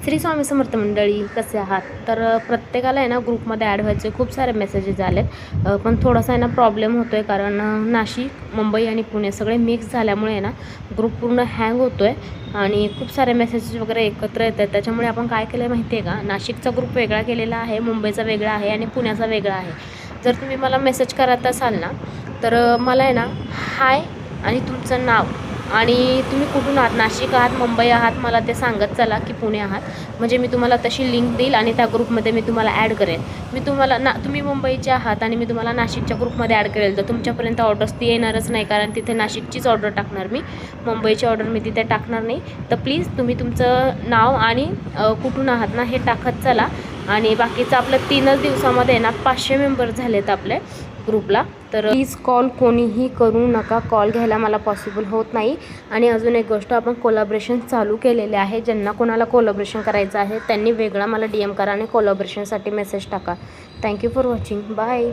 श्री स्वामी समर्थ मंडळी, कसे आहात? तर प्रत्येकाला आहे ना ग्रुपमध्ये ॲड व्हायचे खूप सारे मेसेजेस आलेत, पण थोडासा आहे ना प्रॉब्लेम होतो आहे. कारण नाशिक, मुंबई आणि पुणे सगळे मिक्स झाल्यामुळे आहे ना ग्रुप पूर्ण हँग होतो आहे आणि खूप सारे मेसेजेस वगैरे एकत्र येत आहेत. त्याच्यामुळे आपण काय केलं आहे माहिती आहे का, नाशिकचा ग्रुप वेगळा केलेला आहे, मुंबईचा वेगळा आहे आणि पुण्याचा वेगळा आहे. जर तुम्ही मला मेसेज करत असाल ना, तर मला आहे ना हाय आणि तुमचं नाव आणि तुम्ही कुठून आहात, नाशिक आहात, मुंबई आहात, मला ते सांगत चला की पुणे आहात. म्हणजे मी तुम्हाला तशी लिंक देईल आणि त्या ग्रुपमध्ये मी तुम्हाला ॲड करेन. मी तुम्हाला तुम्ही मुंबईचे आहात आणि मी तुम्हाला नाशिकच्या ग्रुपमध्ये ॲड करेल, तर तुमच्यापर्यंत ऑर्डर्स ती येणारच नाही, कारण तिथे नाशिकचीच ऑर्डर टाकणार मी, मुंबईची ऑर्डर मी तिथे टाकणार नाही. तर प्लीज तुम्ही तुमचं नाव आणि कुठून आहात ना हे टाकत चला. आणि बाकीचं आपलं 3च दिवसामध्ये ना 500 मेंबर झालेत आपले ग्रुपला. तर प्लीज कॉल कोणीही करू नका, कॉल घ्यायला मला पॉसिबल होत नाही. आणि अजून एक गोष्ट, आपण कोलॅबरेशन चालू केलेले आहे. ज्यांना कोणाला कोलॅबरेशन करायचं आहे त्यांनी वेगळा मला DM करा आणि कोलॅबरेशनसाठी मेसेज टाका. Thank you for watching. बाय.